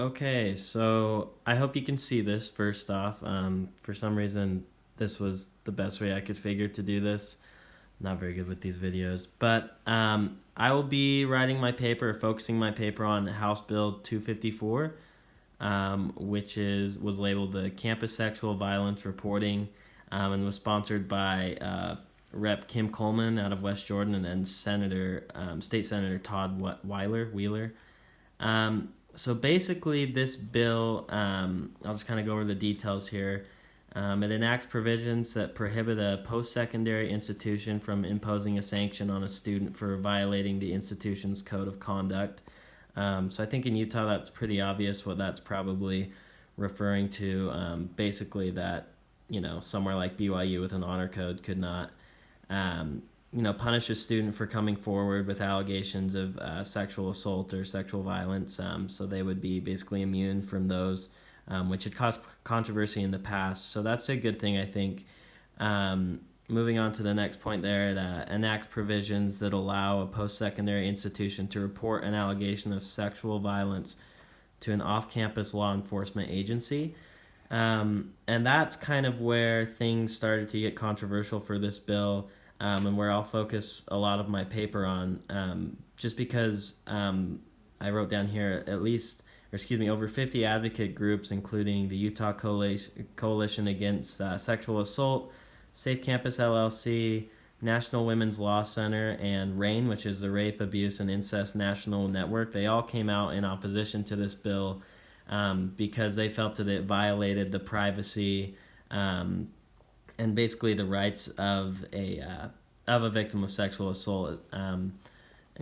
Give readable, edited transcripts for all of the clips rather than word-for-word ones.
Okay, so I hope you can see this first off. For some reason, this was the best way I could figure to do this. Not very good with these videos, but I will be writing my paper, or focusing my paper on House Bill 254, which was labeled the Campus Sexual Violence Reporting, and was sponsored by Rep. Kim Coleman out of West Jordan and State Senator Todd Wheeler. So basically, this bill, I'll just kind of go over the details here. It enacts provisions that prohibit a post-secondary institution from imposing a sanction on a student for violating the institution's code of conduct. So I think in Utah that's pretty obvious what that's probably referring to. Basically that, somewhere like BYU with an honor code could not punish a student for coming forward with allegations of sexual assault or sexual violence. So they would be basically immune from those, which had caused controversy in the past. So that's a good thing, I think. Moving on to the next point there, it enacts provisions that allow a post-secondary institution to report an allegation of sexual violence to an off-campus law enforcement agency. And that's kind of where things started to get controversial for this bill. And where I'll focus a lot of my paper on, just because I wrote down here over 50 advocate groups, including the Utah Coalition Against Sexual Assault, Safe Campus LLC, National Women's Law Center, and RAIN, which is the Rape, Abuse, and Incest National Network. They all came out in opposition to this bill because they felt that it violated the privacy and basically the rights of a victim of sexual assault, and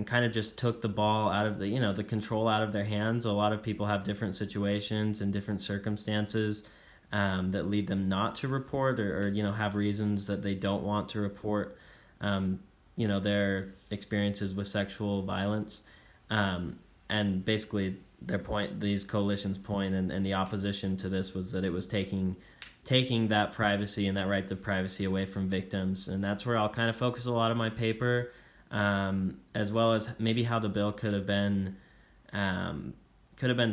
kind of just took the ball out of the control out of their hands. A lot of people have different situations and different circumstances that lead them not to report, or have reasons that they don't want to report their experiences with sexual violence, and basically these coalitions' point and the opposition to this was that it was taking that privacy and that right to privacy away from victims. And that's where I'll kind of focus a lot of my paper, as well as maybe how the bill could have been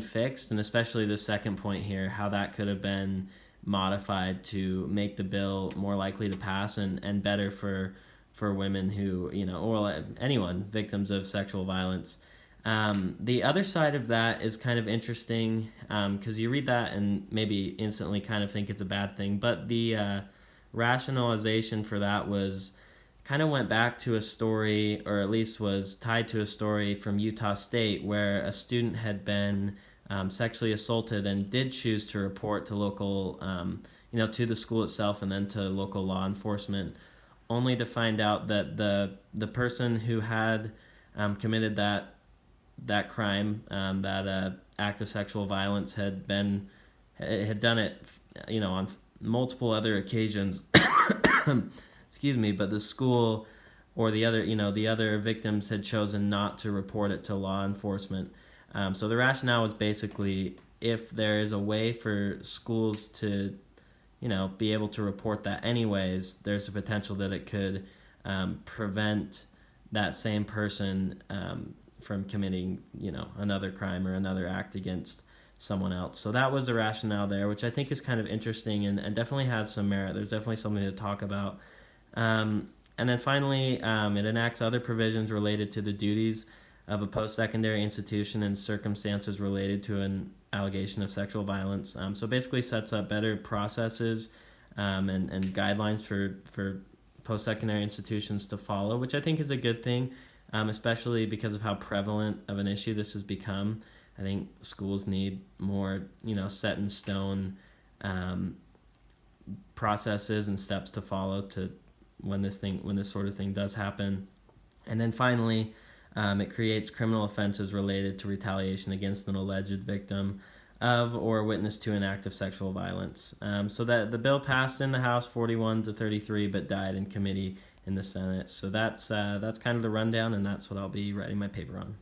fixed, and especially the second point here, how that could have been modified to make the bill more likely to pass and better for women who, or anyone, victims of sexual violence. The other side of that is kind of interesting, because you read that and maybe instantly kind of think it's a bad thing, but the rationalization for that went back to a story, or at least was tied to a story from Utah State, where a student had been sexually assaulted and did choose to report to local, to the school itself and then to local law enforcement, only to find out that the person who had committed that crime, that act of sexual violence, had done it, on multiple other occasions. Excuse me, but the school or the other victims had chosen not to report it to law enforcement. So the rationale was basically, if there is a way for schools to, be able to report that anyways, there's a potential that it could prevent that same person from committing, another crime or another act against someone else. So that was the rationale there, which I think is kind of interesting and definitely has some merit. There's definitely something to talk about. And then finally, it enacts other provisions related to the duties of a post-secondary institution in circumstances related to an allegation of sexual violence. So basically sets up better processes and guidelines for post-secondary institutions to follow, which I think is a good thing, especially because of how prevalent of an issue this has become. I think schools need more, set in stone processes and steps to follow to when this sort of thing does happen. And then finally, it creates criminal offenses related to retaliation against an alleged victim of or witness to an act of sexual violence. So that the bill passed in the House 41-33, but died in committee in the Senate. So that's kind of the rundown, and that's what I'll be writing my paper on.